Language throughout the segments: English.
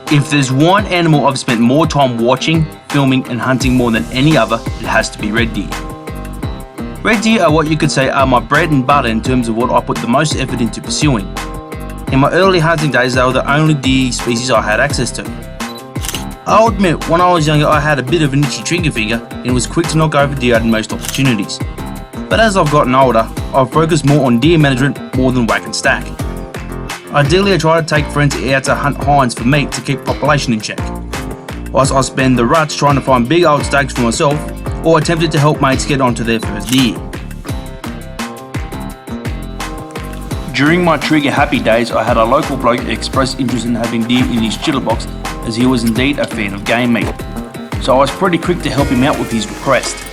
If there's one animal I've spent more time watching, filming and hunting more than any other, it has to be red deer. Red deer are what you could say are my bread and butter in terms of what I put the most effort into pursuing. In my early hunting days, they were the only deer species I had access to. I'll admit, when I was younger I had a bit of an itchy trigger finger and was quick to knock over deer at most opportunities. But as I've gotten older, I've focused more on deer management more than whack and stack. Ideally, I try to take friends out to hunt hinds for meat to keep population in check, whilst I spend the ruts trying to find big old stakes for myself or attempted to help mates get onto their first deer. During my trigger happy days, I had a local bloke express interest in having deer in his chitterbox as he was indeed a fan of game meat, so I was pretty quick to help him out with his request.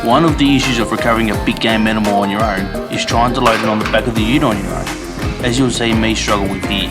One of the issues of recovering a big game animal on your own is trying to load it on the back of the ute on your own, as you'll see me struggle with here.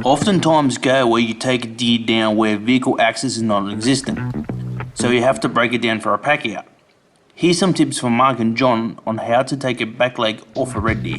Oftentimes go where you take a deer down where vehicle access is non-existent, so you have to break it down for a pack out. Here's some tips from Mark and John on how to take a back leg off a red deer.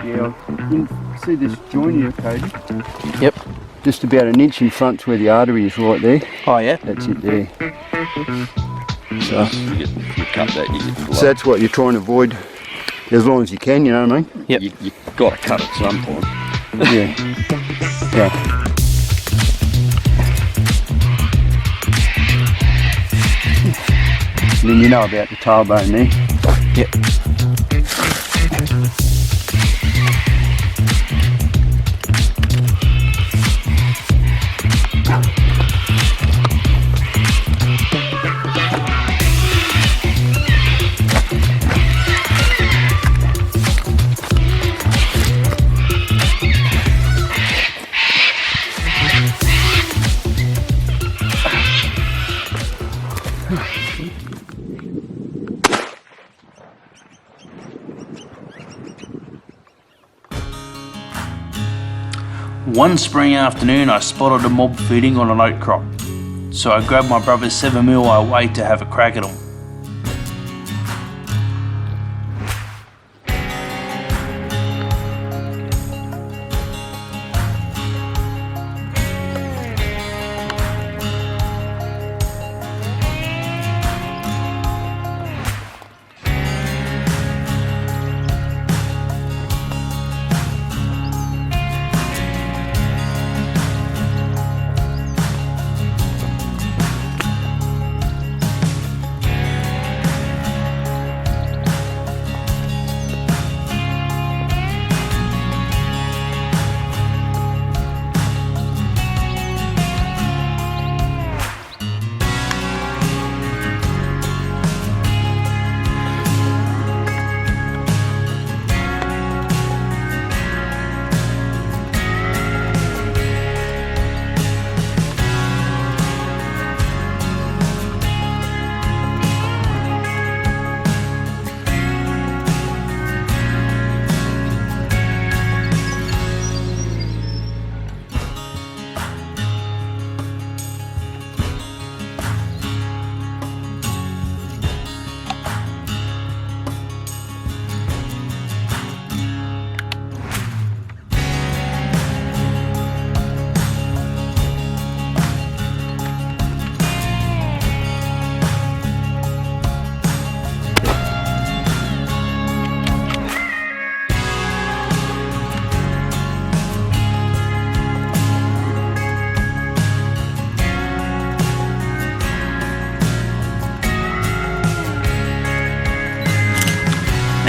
Yeah, you can see this joint here, Cody. Yep. Just about an inch in front to where the artery is right there. Oh yeah? That's it there. So, you cut that, you get blood. So that's what you're trying to avoid as long as you can, you know what I mean? Yep. You got to cut at some point. Yeah. Yeah. And then you know about the tailbone there. Yep. One spring afternoon I spotted a mob feeding on an oat crop, so I grabbed my brother's 7mm away to have a crack at them.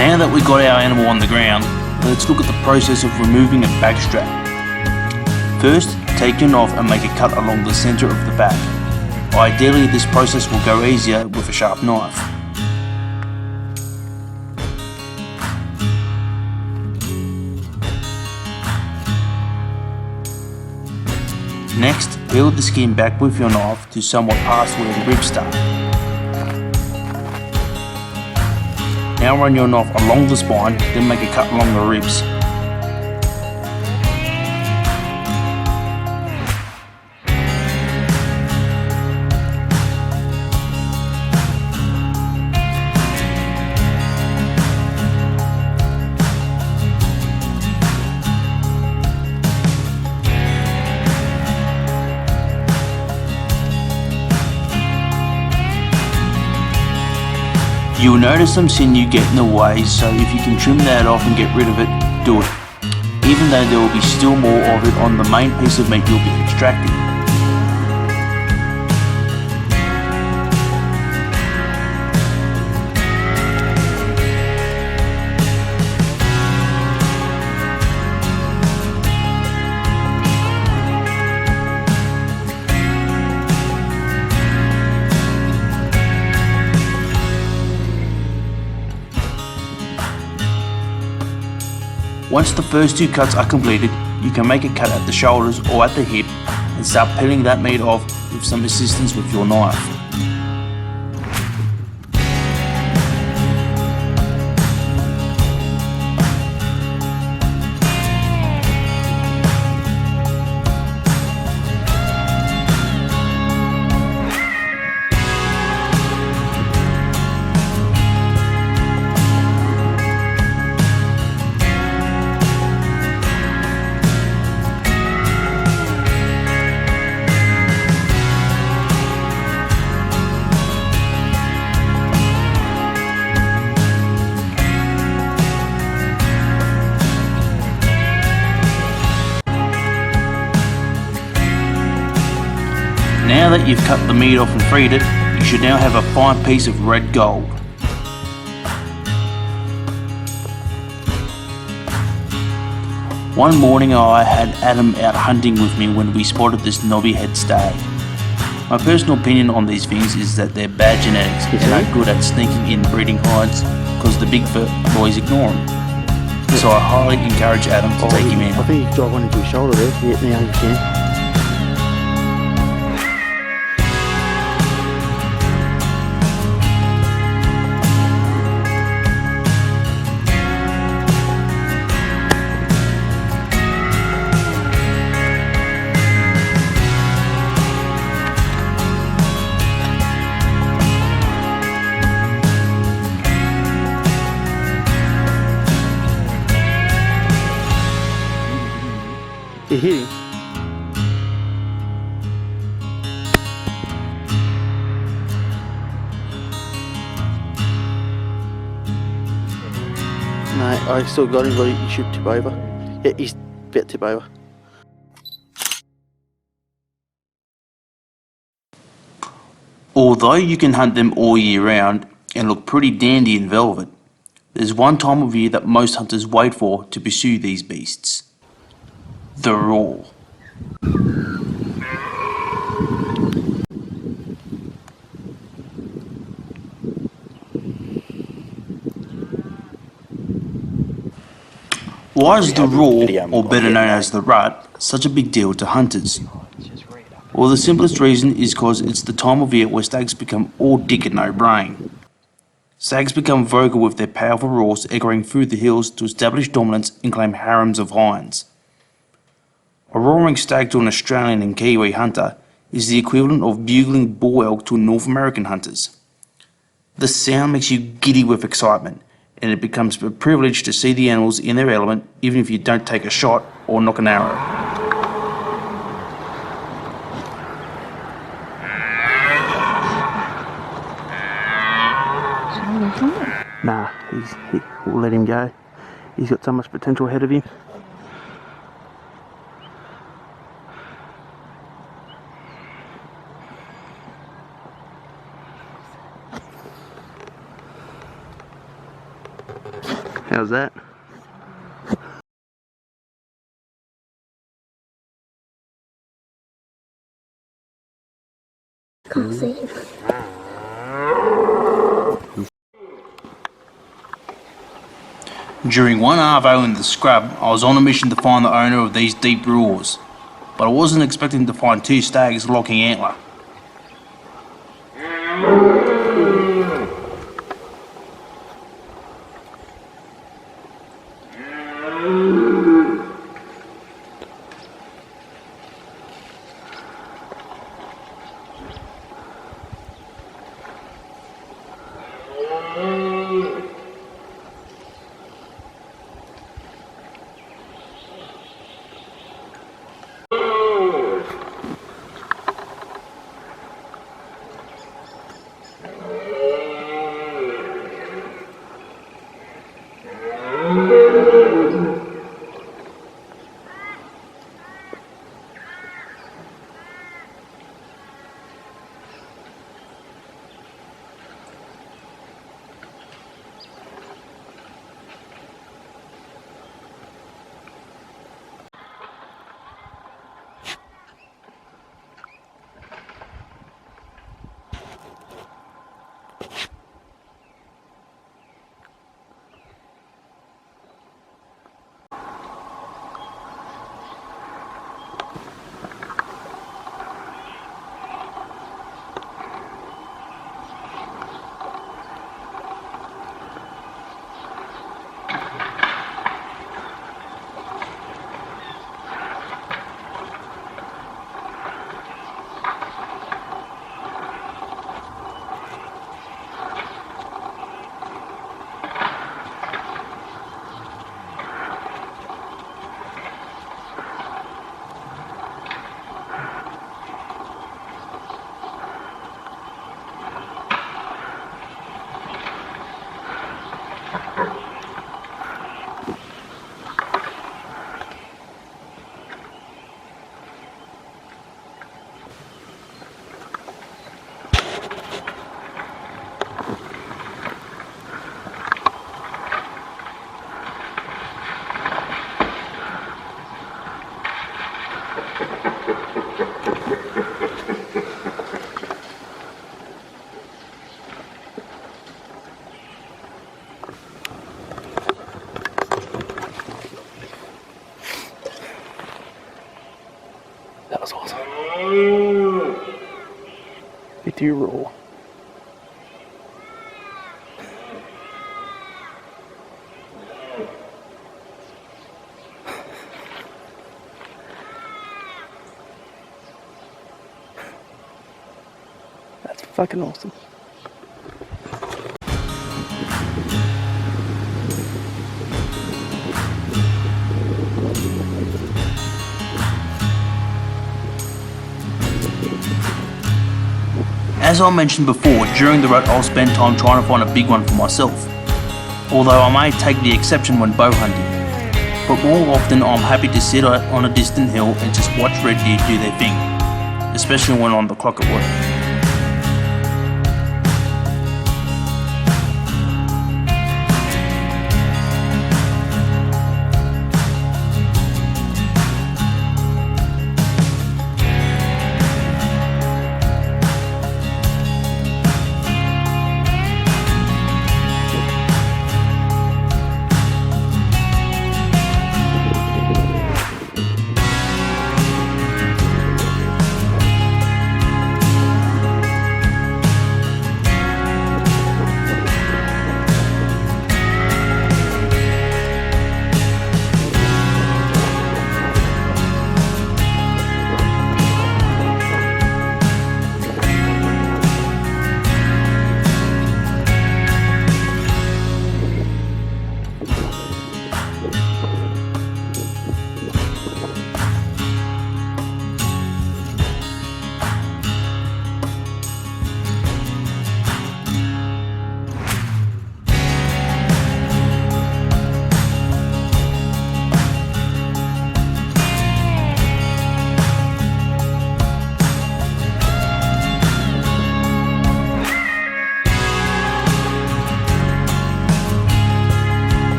Now that we got our animal on the ground, let's look at the process of removing a back strap. First, take your knife and make a cut along the centre of the back. Ideally, this process will go easier with a sharp knife. Next, peel the skin back with your knife to somewhat past where the ribs start. Now run your knife along the spine, then make a cut along the ribs. You will notice some sinew get in the way, so if you can trim that off and get rid of it, do it. Even though there will be still more of it on the main piece of meat you'll be extracting. Once the first two cuts are completed, you can make a cut at the shoulders or at the hip and start peeling that meat off with some assistance with your knife. Now that you've cut the meat off and freed it, you should now have a fine piece of red gold. One morning I had Adam out hunting with me when we spotted this knobby head stag. My personal opinion on these things is that they're bad genetics and aren't good at sneaking in breeding hides because the big fur boys ignore them. So I highly encourage Adam to take him in. I think you drive one into his shoulder there. Yeah, now you can. hit him. No, I still got him, but he should tip over. Yeah, he's about to tip over. Although you can hunt them all year round and look pretty dandy in velvet, there's one time of year that most hunters wait for to pursue these beasts. The roar. Why is the roar, or better known as the rut, such a big deal to hunters? Well, the simplest reason is because it's the time of year where stags become all dick and no brain. Stags become vocal with their powerful roars echoing through the hills to establish dominance and claim harems of hinds. A roaring stag to an Australian and Kiwi hunter is the equivalent of bugling bull elk to North American hunters. The sound makes you giddy with excitement, and it becomes a privilege to see the animals in their element even if you don't take a shot or knock an arrow. Nah, we'll let him go. He's got so much potential ahead of him. How's that? Can't see him. During one arvo in the scrub, I was on a mission to find the owner of these deep roars, but I wasn't expecting to find two stags locking antler. That was awesome. Get to your roll. That's fucking awesome. As I mentioned before, during the rut I'll spend time trying to find a big one for myself, although I may take the exception when bow hunting. But more often I'm happy to sit on a distant hill and just watch red deer do their thing, especially when on the clock at work.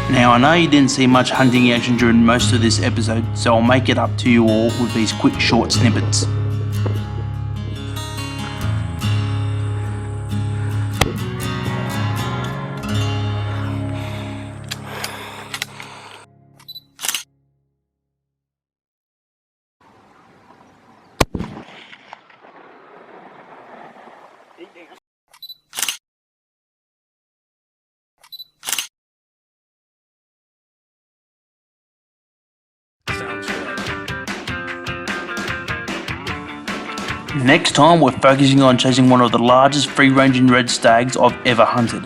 Now I know you didn't see much hunting action during most of this episode, so I'll make it up to you all with these quick short snippets. Next time we're focusing on chasing one of the largest free-ranging red stags I've ever hunted.